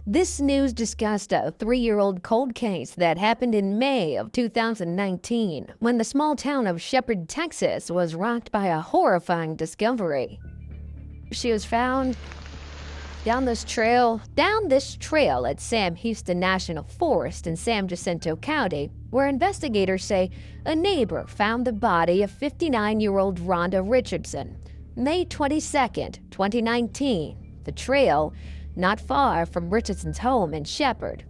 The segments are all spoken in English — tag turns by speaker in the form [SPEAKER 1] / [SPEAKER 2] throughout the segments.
[SPEAKER 1] This news discussed a 3-year-old cold case that happened in May of 2019 when the small town of Shepherd, Texas was rocked by a horrifying discovery. She was found down this trail at Sam Houston National Forest in San Jacinto County, where investigators say a neighbor found the body of 59-year-old Rhonda Richardson, May 22, 2019. The trail, not far from Richardson's home in Shepherd.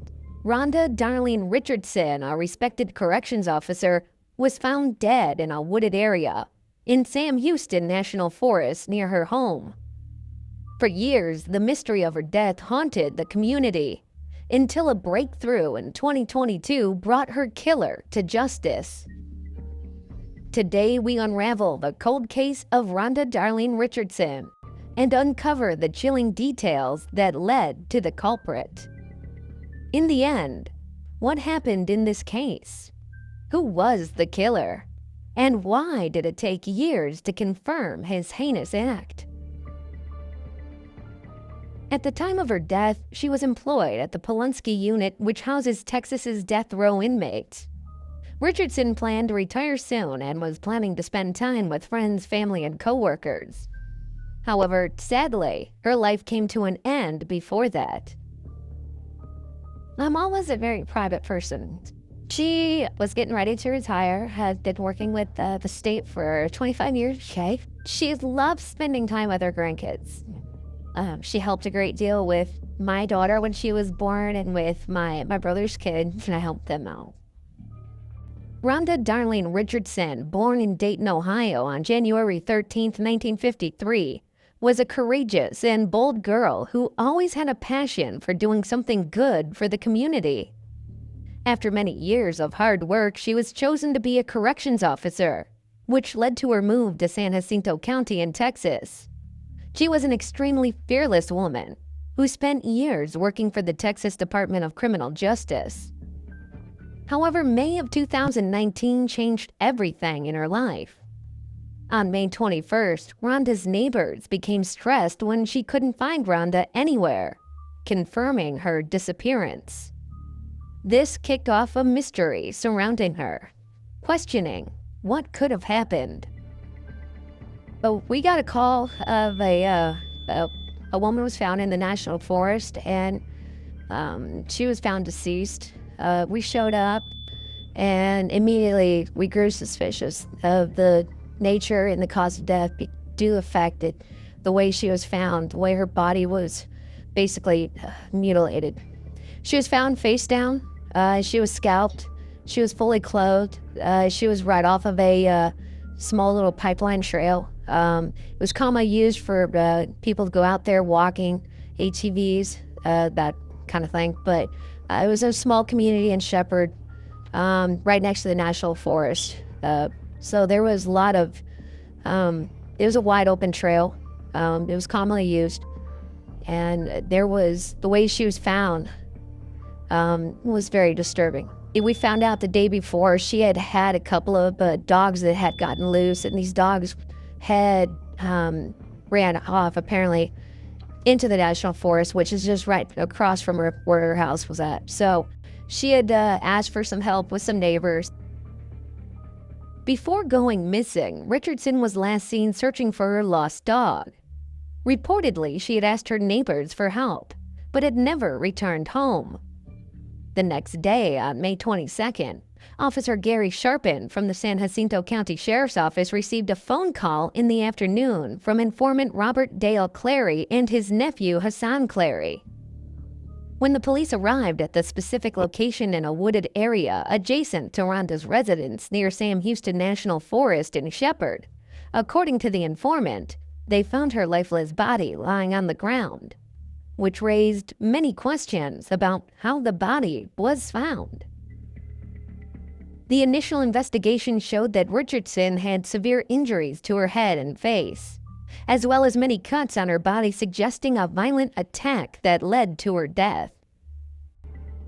[SPEAKER 1] Rhonda Darlene Richardson, a respected corrections officer, was found dead in a wooded area in Sam Houston National Forest near her home. For years, the mystery of her death haunted the community, until a breakthrough in 2022 brought her killer to justice. Today, we unravel the cold case of Rhonda Darlene Richardson and uncover the chilling details that led to the culprit. In the end, what happened in this case? Who was the killer? And why did it take years to confirm his heinous act? At the time of her death, she was employed at the Polunsky unit, which houses Texas's death row inmates. Richardson planned to retire soon and was planning to spend time with friends, family, and co-workers. However, sadly, her life came to an end before that. Mom was a very private person. She was getting ready to retire, had been working with the state for 25 years. She loved spending time with her grandkids. She helped a great deal with my daughter when she was born and with my brother's kids, and I helped them out. Rhonda Darlene Richardson, born in Dayton, Ohio on January 13, 1953, was a courageous and bold girl who always had a passion for doing something good for the community. After many years of hard work, she was chosen to be a corrections officer, which led to her move to San Jacinto County in Texas. She was an extremely fearless woman who spent years working for the Texas Department of Criminal Justice. However, May of 2019 changed everything in her life. On May 21st, Rhonda's neighbors became stressed when she couldn't find Rhonda anywhere, confirming her disappearance. This kicked off a mystery surrounding her, questioning what could have happened. But we got a call of a woman was found in the National Forest, and she was found deceased. We showed up, and immediately we grew suspicious of the nature and the cause of death due to the fact that the way she was found, the way her body was basically mutilated. She was found face down. She was scalped. She was fully clothed. She was right off of a small little pipeline trail. It was commonly used for people to go out there walking, ATVs, that kind of thing. But it was a small community in Shepherd, right next to the National Forest. So there was a lot of, it was a wide open trail. It was commonly used. And there was, the way she was found was very disturbing. We found out the day before she had a couple of dogs that had gotten loose, and these dogs had ran off apparently into the National Forest, which is just right across from where her house was at. So she had asked for some help with some neighbors. Before going missing, Richardson was last seen searching for her lost dog. Reportedly, she had asked her neighbors for help, but had never returned home. The next day, on May 22nd, Officer Gary Sharpen from the San Jacinto County Sheriff's Office received a phone call in the afternoon from informant Robert Dale Clary and his nephew Hassan Clary. When the police arrived at the specific location in a wooded area adjacent to Rhonda's residence near Sam Houston National Forest in Shepherd, according to the informant, they found her lifeless body lying on the ground, which raised many questions about how the body was found. The initial investigation showed that Richardson had severe injuries to her head and face, as well as many cuts on her body suggesting a violent attack that led to her death.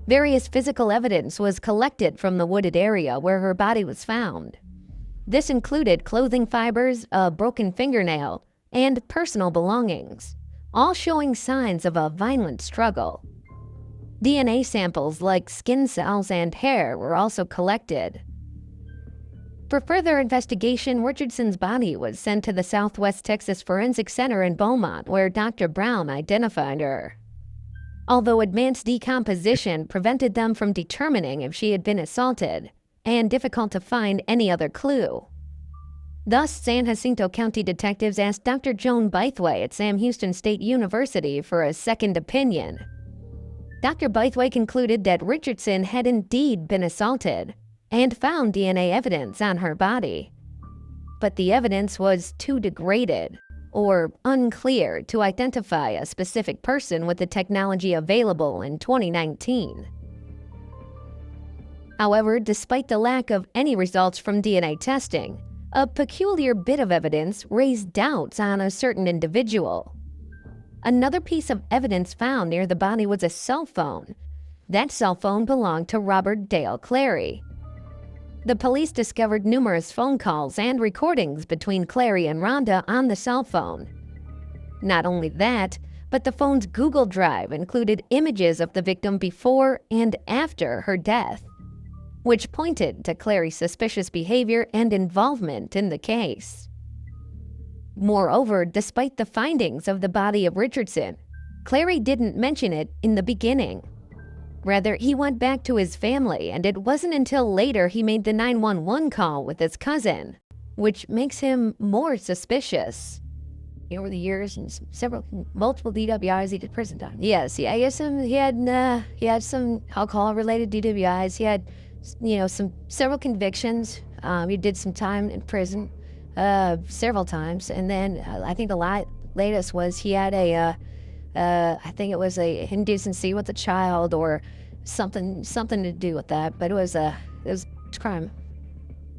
[SPEAKER 1] Various physical evidence was collected from the wooded area where her body was found. This included clothing fibers, a broken fingernail, and personal belongings, all showing signs of a violent struggle. DNA samples like skin cells and hair were also collected. For further investigation, Richardson's body was sent to the Southwest Texas Forensic Center in Beaumont, where Dr. Brown identified her. Although advanced decomposition prevented them from determining if she had been assaulted, and difficult to find any other clue. Thus, San Jacinto County detectives asked Dr. Joan Bythway at Sam Houston State University for a second opinion. Dr. Bythway concluded that Richardson had indeed been assaulted and found DNA evidence on her body. But the evidence was too degraded or unclear to identify a specific person with the technology available in 2019. However, despite the lack of any results from DNA testing, a peculiar bit of evidence raised doubts on a certain individual. Another piece of evidence found near the body was a cell phone. That cell phone belonged to Robert Dale Clary. The police discovered numerous phone calls and recordings between Clary and Rhonda on the cell phone. Not only that, but the phone's Google Drive included images of the victim before and after her death, which pointed to Clary's suspicious behavior and involvement in the case. Moreover, despite the findings of the body of Richardson, Clary didn't mention it in the beginning. Rather, he went back to his family, and it wasn't until later he made the 911 call with his cousin, which makes him more suspicious. Over the years, and multiple DWIs, he did prison time. Yes, yeah, he had some alcohol-related DWIs. He had, several convictions. He did some time in prison, several times, and then I think the latest was he had I think it was a indecency with a child or something to do with that, but it was a crime.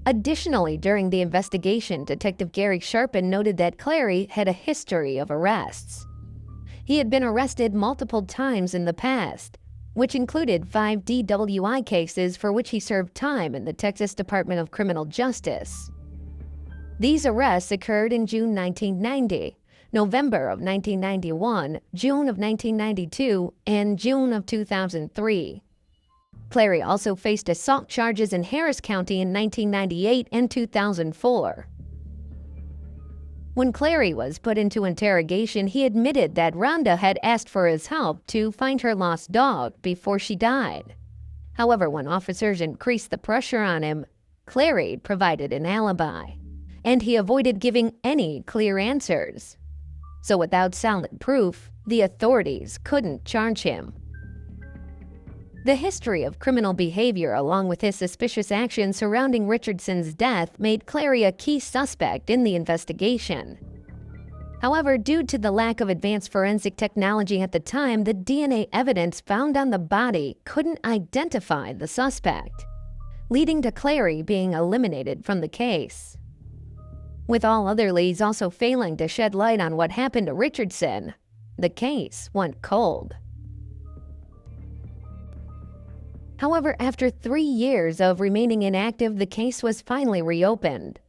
[SPEAKER 1] Additionally, during the investigation, Detective Gary Sharpen noted that Clary had a history of arrests. He had been arrested multiple times in the past, which included 5 DWI cases for which he served time in the Texas Department of Criminal Justice. These arrests occurred in June 1990, November of 1991, June of 1992, and June of 2003. Clary also faced assault charges in Harris County in 1998 and 2004. When Clary was put into interrogation, he admitted that Rhonda had asked for his help to find her lost dog before she died. However, when officers increased the pressure on him, Clary provided an alibi, and he avoided giving any clear answers. So without solid proof, the authorities couldn't charge him. The history of criminal behavior, along with his suspicious actions surrounding Richardson's death, made Clary a key suspect in the investigation. However, due to the lack of advanced forensic technology at the time, the DNA evidence found on the body couldn't identify the suspect, leading to Clary being eliminated from the case. With all other leads also failing to shed light on what happened to Richardson, the case went cold. However, after 3 years of remaining inactive, the case was finally reopened.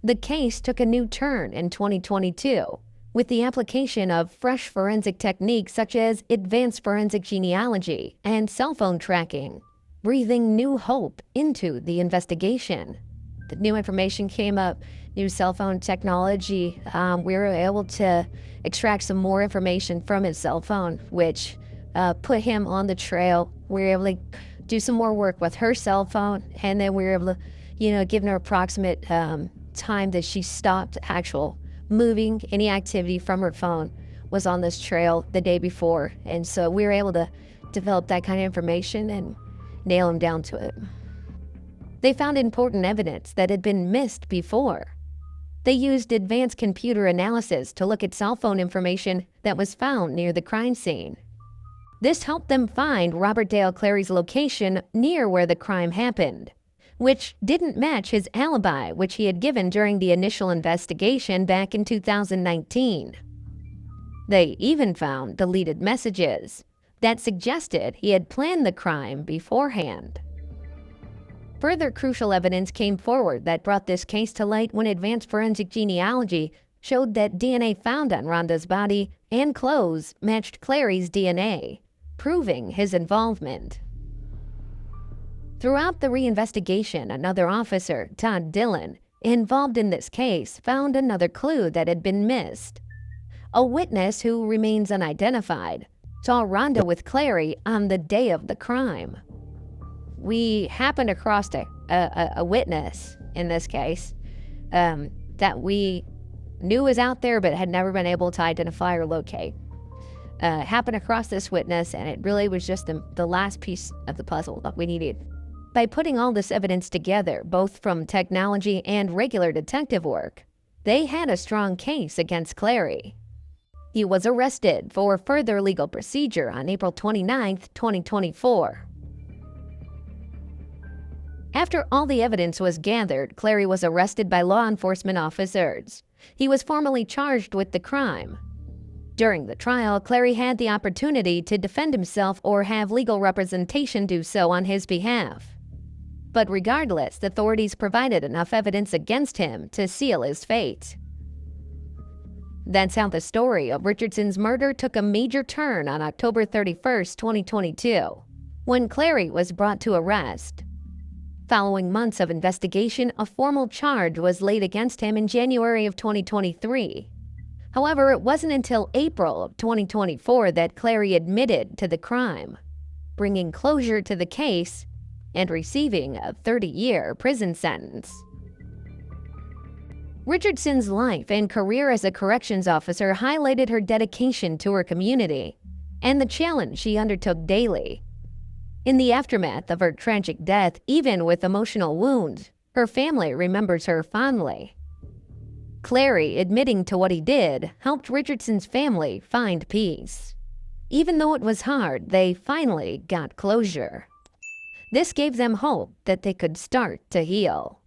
[SPEAKER 1] The case took a new turn in 2022, with the application of fresh forensic techniques such as advanced forensic genealogy and cell phone tracking, breathing new hope into the investigation. The new information came up, new cell phone technology. We were able to extract some more information from his cell phone, which put him on the trail. We were able to do some more work with her cell phone, and then we were able to, give her approximate time that she stopped actual moving. Any activity from her phone was on this trail the day before, and so we were able to develop that kind of information and nail him down to it. They found important evidence that had been missed before. They used advanced computer analysis to look at cell phone information that was found near the crime scene. This helped them find Robert Dale Clary's location near where the crime happened, which didn't match his alibi, which he had given during the initial investigation back in 2019. They even found deleted messages that suggested he had planned the crime beforehand. Further crucial evidence came forward that brought this case to light when advanced forensic genealogy showed that DNA found on Rhonda's body and clothes matched Clary's DNA, proving his involvement. Throughout the reinvestigation, another officer, Todd Dillon, involved in this case, found another clue that had been missed. A witness who remains unidentified saw Rhonda with Clary on the day of the crime. We happened across a witness in this case that we knew was out there but had never been able to identify or locate. Happened across this witness, and it really was just the last piece of the puzzle that we needed. By putting all this evidence together, both from technology and regular detective work, they had a strong case against Clary. He was arrested for further legal procedure on April 29, 2024. After all the evidence was gathered, Clary was arrested by law enforcement officers. He was formally charged with the crime. During the trial, Clary had the opportunity to defend himself or have legal representation do so on his behalf. But regardless, the authorities provided enough evidence against him to seal his fate. That's how the story of Richardson's murder took a major turn on October 31, 2022, when Clary was brought to arrest. Following months of investigation, a formal charge was laid against him in January of 2023. However, it wasn't until April of 2024 that Clary admitted to the crime, bringing closure to the case and receiving a 30-year prison sentence. Richardson's life and career as a corrections officer highlighted her dedication to her community and the challenge she undertook daily. In the aftermath of her tragic death, even with emotional wounds, her family remembers her fondly. Clary admitting to what he did helped Richardson's family find peace. Even though it was hard, they finally got closure. This gave them hope that they could start to heal.